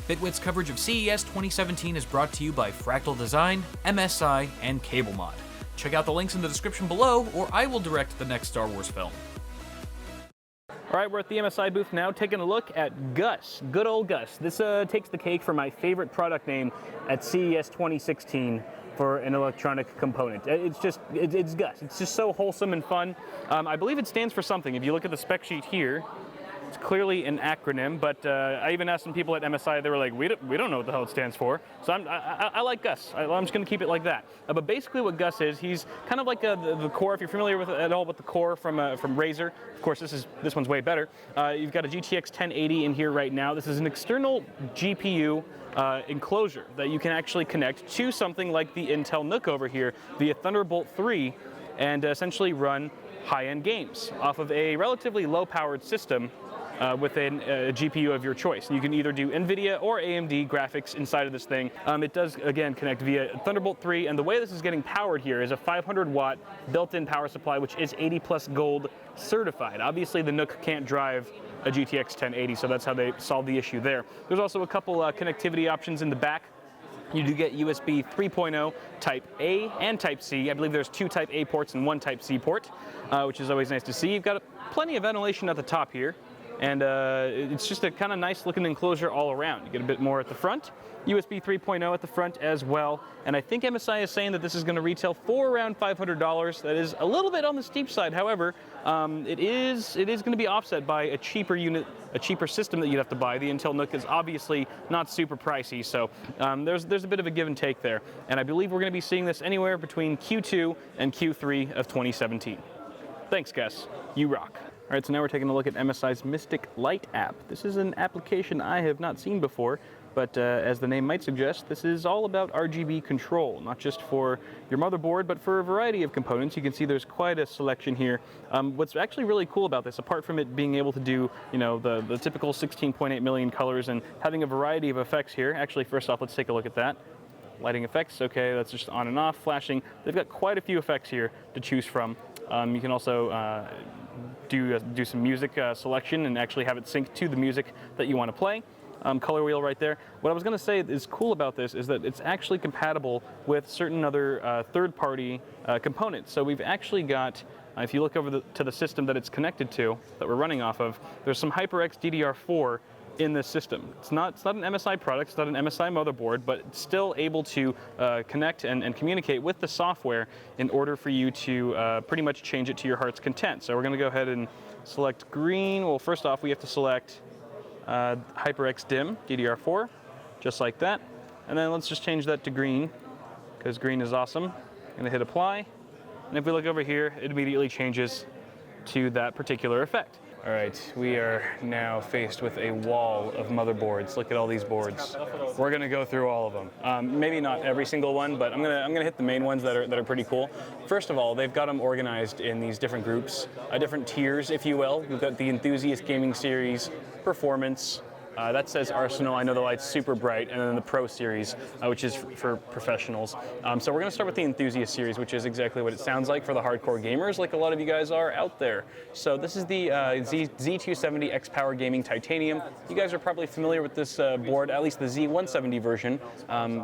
Bitwit's coverage of CES 2017 is brought to you by Fractal Design, MSI, and CableMod. Check out the links in the description below, or I will direct the next Star Wars film. All right, we're at the MSI booth now, taking a look at GUS, good old GUS. This takes the cake for my favorite product name at CES 2016 for an electronic component. It's GUS. It's just so wholesome and fun. I believe it stands for something. If you look at the spec sheet here, it's clearly an acronym, but I even asked some people at MSI, they were like, we don't know what the hell it stands for. So I like GUS. I'm just going to keep it like that. But basically what GUS is, he's kind of like the core, if you're familiar with at all with the core from Razer. Of course, this one's way better. You've got a GTX 1080 in here right now. This is an external GPU enclosure that you can actually connect to something like the Intel NUC over here via Thunderbolt 3 and essentially run high-end games off of a relatively low-powered system with a GPU of your choice. You can either do NVIDIA or AMD graphics inside of this thing. It does, again, connect via Thunderbolt 3, and the way this is getting powered here is a 500-watt built-in power supply, which is 80+ gold certified. Obviously, the NUC can't drive a GTX 1080, so that's how they solved the issue there. There's also a couple connectivity options in the back. You do get USB 3.0 Type A and Type C. I believe there's 2 Type A ports and 1 Type C port, which is always nice to see. You've got plenty of ventilation at the top here. And it's just a kind of nice looking enclosure all around. You get a bit more at the front, USB 3.0 at the front as well. And I think MSI is saying that this is going to retail for around $500. That is a little bit on the steep side. However, it is going to be offset by a cheaper unit, a cheaper system that you'd have to buy. The Intel NUC is obviously not super pricey, so there's a bit of a give and take there. And I believe we're going to be seeing this anywhere between Q2 and Q3 of 2017. Thanks, GUS. You rock. All right, so now we're taking a look at MSI's Mystic Light app. This is an application I have not seen before, but as the name might suggest, this is all about RGB control, not just for your motherboard, but for a variety of components. You can see there's quite a selection here. What's actually really cool about this, apart from it being able to do, you know, the typical 16.8 million colors and having a variety of effects here. Actually, first off, let's take a look at that. Lighting effects, okay, that's just on and off, flashing. They've got quite a few effects here to choose from. You can also do some music selection and actually have it sync to the music that you want to play. Color wheel right there. What I was going to say is cool about this is that it's actually compatible with certain other third-party components. So we've actually got, if you look over to the system that it's connected to, that we're running off of, there's some HyperX DDR4 in this system. It's not an MSI product, it's not an MSI motherboard, but it's still able to connect and communicate with the software in order for you to pretty much change it to your heart's content. So we're going to go ahead and select green. Well, first off, we have to select HyperX DIMM DDR4, just like that. And then let's just change that to green, because green is awesome. I'm going to hit apply. And if we look over here, it immediately changes to that particular effect. All right, we are now faced with a wall of motherboards. Look at all these boards. We're gonna go through all of them. Maybe not every single one, but I'm gonna hit the main ones that are pretty cool. First of all, they've got them organized in these different groups, different tiers, if you will. We've got the Enthusiast Gaming Series, Performance. That says Arsenal. I know the light's super bright, and then the Pro Series, which is for professionals. So we're going to start with the Enthusiast Series, which is exactly what it sounds like for the hardcore gamers, like a lot of you guys are out there. So this is the Z270 X-Power Gaming Titanium. You guys are probably familiar with this board, at least the Z170 version,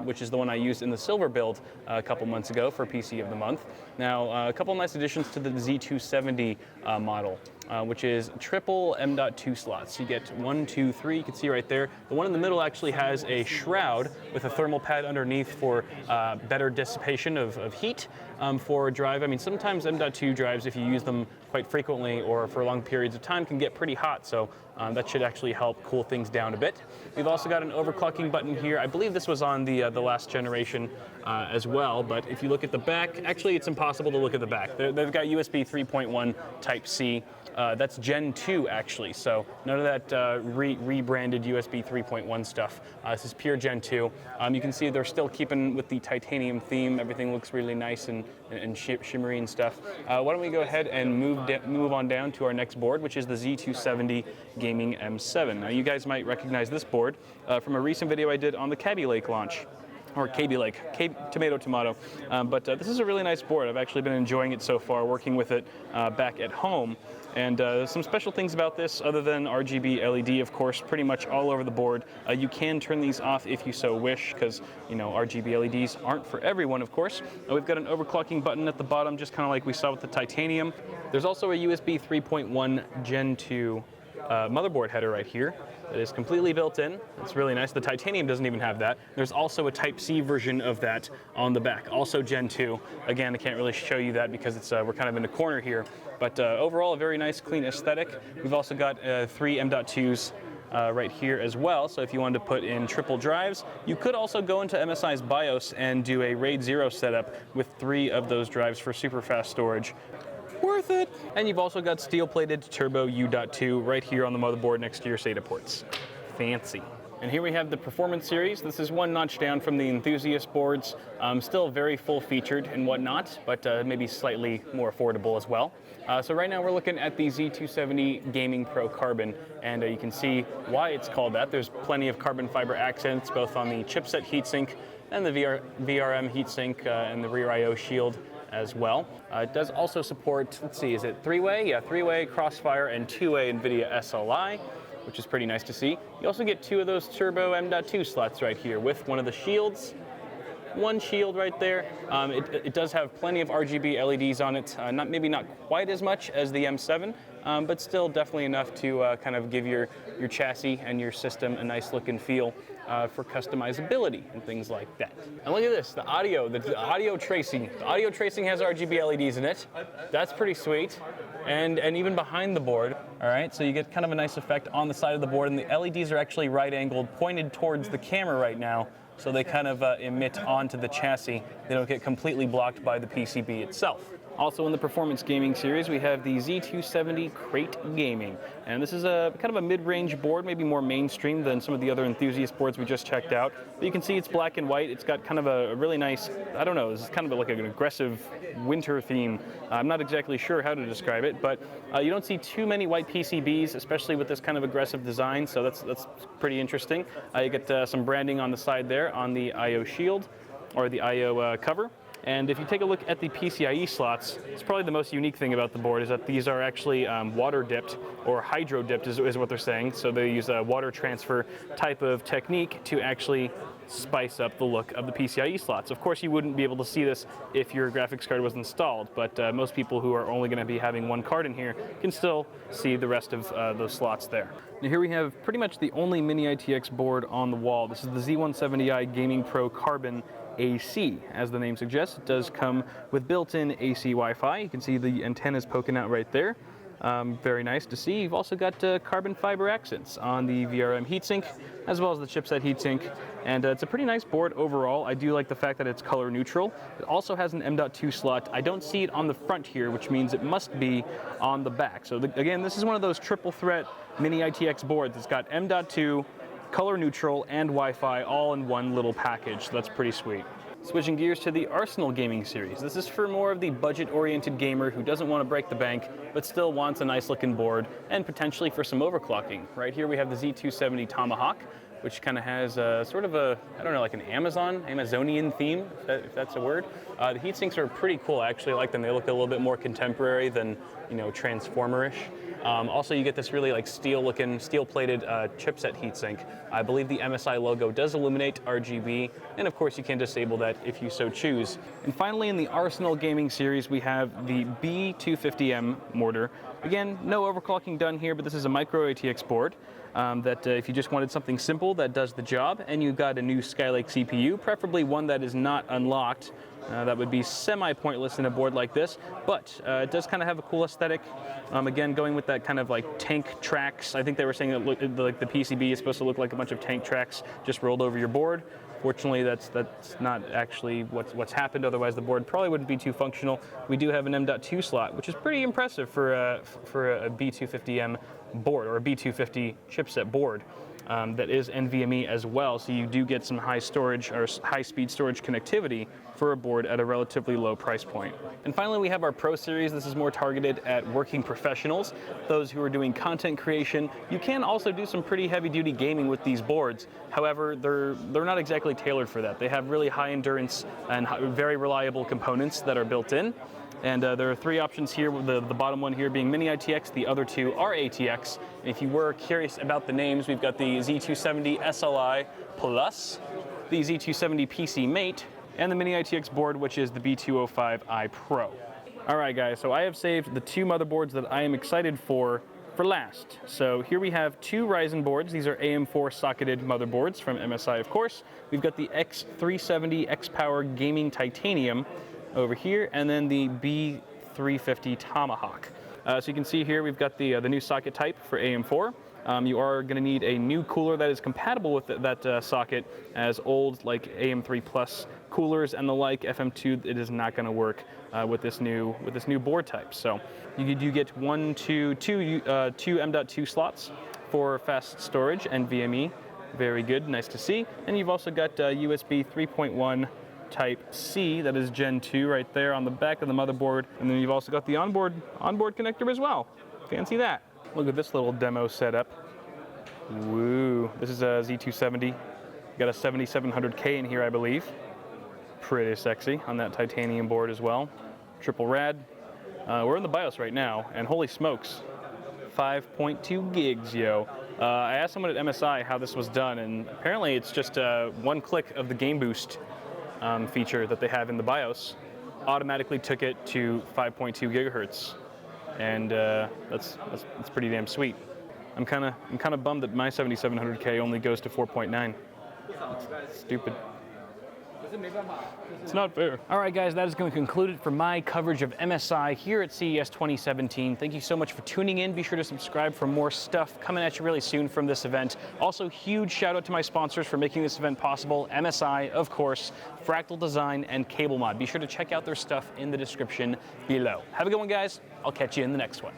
which is the one I used in the silver build a couple months ago for PC of the Month. Now, a couple nice additions to the Z270 model. Which is triple M.2 slots. You get 1, 2, 3, you can see right there. The one in the middle actually has a shroud with a thermal pad underneath for better dissipation of heat for a drive. I mean, sometimes M.2 drives, if you use them quite frequently or for long periods of time, can get pretty hot, so that should actually help cool things down a bit. We've also got an overclocking button here. I believe this was on the last generation as well, but if you look at the back, actually it's impossible to look at the back. They've got USB 3.1 Type C. That's Gen 2 actually, so none of that rebranded USB 3.1 stuff. This is pure Gen 2. You can see they're still keeping with the titanium theme. Everything looks really nice and shimmery and stuff. Why don't we go ahead and move on down to our next board, which is the Z270 Gaming M7. Now you guys might recognize this board from a recent video I did on the Kaby Lake launch. or Kaby Lake, tomato, tomato. But this is a really nice board. I've actually been enjoying it so far, working with it back at home. And some special things about this, other than RGB LED, of course, pretty much all over the board. You can turn these off if you so wish, because RGB LEDs aren't for everyone, of course. We've got an overclocking button at the bottom, just kind of like we saw with the titanium. There's also a USB 3.1 Gen 2 motherboard header right here. It is completely built in. It's really nice. The titanium doesn't even have that. There's also a Type-C version of that on the back, also Gen 2. Again, I can't really show you that because it's we're kind of in a corner here. But overall, a very nice, clean aesthetic. We've also got 3 M.2s right here as well. So if you wanted to put in triple drives, you could also go into MSI's BIOS and do a RAID 0 setup with 3 of those drives for super fast storage. Worth it. And you've also got steel-plated turbo U.2 right here on the motherboard next to your SATA ports. Fancy. And here we have the Performance Series. This is one notch down from the Enthusiast boards. Still very full-featured and whatnot, but maybe slightly more affordable as well. So right now we're looking at the Z270 Gaming Pro Carbon, and you can see why it's called that. There's plenty of carbon fiber accents, both on the chipset heatsink and the VRM heatsink and the rear I/O shield as well. It does also support, let's see, is it 3-way? Yeah, 3-way Crossfire and 2-way NVIDIA SLI, which is pretty nice to see. You also get 2 of those turbo M.2 slots right here with one of the shields. One shield right there. It does have plenty of RGB LEDs on it, maybe not quite as much as the M7, but still definitely enough to kind of give your chassis and your system a nice look and feel for customizability and things like that. And look at this, the audio tracing. The audio tracing has RGB LEDs in it. That's pretty sweet. And even behind the board, all right, so you get kind of a nice effect on the side of the board, and the LEDs are actually right-angled, pointed towards the camera right now, so they kind of emit onto the chassis. They don't get completely blocked by the PCB itself. Also in the Performance Gaming series, we have the Z270 Crate Gaming. And this is a kind of a mid-range board, maybe more mainstream than some of the other Enthusiast boards we just checked out. But you can see it's black and white. It's got kind of a really nice, I don't know, this is kind of like an aggressive winter theme. I'm not exactly sure how to describe it, but you don't see too many white PCBs, especially with this kind of aggressive design, so that's pretty interesting. You get some branding on the side there on the I/O shield, or the I/O cover. And if you take a look at the PCIe slots, it's probably the most unique thing about the board is that these are actually water dipped, or hydro dipped is what they're saying. So they use a water transfer type of technique to actually spice up the look of the PCIe slots. Of course, you wouldn't be able to see this if your graphics card was installed, but most people who are only going to be having one card in here can still see the rest of those slots there. Now here we have pretty much the only mini ITX board on the wall. This is the Z170i Gaming Pro Carbon AC. As the name suggests, it does come with built-in AC Wi-Fi. You can see the antennas poking out right there. Very nice to see. You've also got carbon fiber accents on the VRM heatsink, as well as the chipset heatsink. And it's a pretty nice board overall. I do like the fact that it's color neutral. It also has an M.2 slot. I don't see it on the front here, which means it must be on the back. So again, this is one of those triple threat mini ITX boards. It's got M.2, color neutral, and Wi-Fi all in one little package. So that's pretty sweet. Switching gears to the Arsenal Gaming series. This is for more of the budget-oriented gamer who doesn't want to break the bank, but still wants a nice-looking board, and potentially for some overclocking. Right here we have the Z270 Tomahawk, which kind of has sort of a, I don't know, like an Amazonian theme, if that's a word. The heat sinks are pretty cool. I actually like them. They look a little bit more contemporary than, Transformer-ish. Also, you get this really like steel-plated chipset heatsink. I believe the MSI logo does illuminate RGB, and of course you can disable that if you so choose. And finally, in the Arsenal Gaming series, we have the B250M mortar. Again, no overclocking done here, but this is a micro ATX board that if you just wanted something simple that does the job, and you got a new Skylake CPU, preferably one that is not unlocked. That would be semi-pointless in a board like this, but it does kind of have a cool aesthetic. Again, going with that kind of like tank tracks. I think they were saying that like the PCB is supposed to look like a bunch of tank tracks just rolled over your board. Fortunately, that's not actually what's happened. Otherwise, the board probably wouldn't be too functional. We do have an M.2 slot, which is pretty impressive for a B250M board, or a B250 chipset board. that is NVMe as well, so you do get some high storage or high-speed storage connectivity for a board at a relatively low price point. And finally, we have our Pro Series. This is more targeted at working professionals, those who are doing content creation. You can also do some pretty heavy-duty gaming with these boards. However, they're not exactly tailored for that. They have really high endurance and very reliable components that are built in. And there are 3 options here, the bottom one here being Mini ITX, the other 2 are ATX. And if you were curious about the names, we've got the Z270 SLI Plus, the Z270 PC Mate, and the Mini ITX board, which is the B205i Pro. All right, guys, so I have saved the 2 motherboards that I am excited for last. So here we have 2 Ryzen boards. These are AM4 socketed motherboards from MSI, of course. We've got the X370 X-Power Gaming Titanium over here, and then the B350 Tomahawk. So you can see here we've got the new socket type for AM4. You are going to need a new cooler that is compatible with that socket, as old like AM3 Plus coolers and the like FM2, it is not going to work with this new board type. So you get two M.2 slots for fast storage and NVMe. Very good, nice to see. And you've also got USB 3.1 Type C, that is Gen 2 right there on the back of the motherboard. And then you've also got the onboard connector as well. Fancy that. Look at this little demo setup. Woo, this is a Z270. Got a 7700K in here, I believe. Pretty sexy on that titanium board as well. Triple rad. We're in the BIOS right now, and holy smokes, 5.2 gigs, yo. I asked someone at MSI how this was done, and apparently it's just 1 click of the Game Boost feature that they have in the BIOS, automatically took it to 5.2 gigahertz, and that's pretty damn sweet. I'm kind of bummed that my 7700K only goes to 4.9. It's stupid. It's not fair. All right, guys, that is going to conclude it for my coverage of MSI here at CES 2017. Thank you so much for tuning in. Be sure to subscribe for more stuff coming at you really soon from this event. Also, huge shout out to my sponsors for making this event possible. MSI, of course, Fractal Design, and CableMod. Be sure to check out their stuff in the description below. Have a good one, guys. I'll catch you in the next one.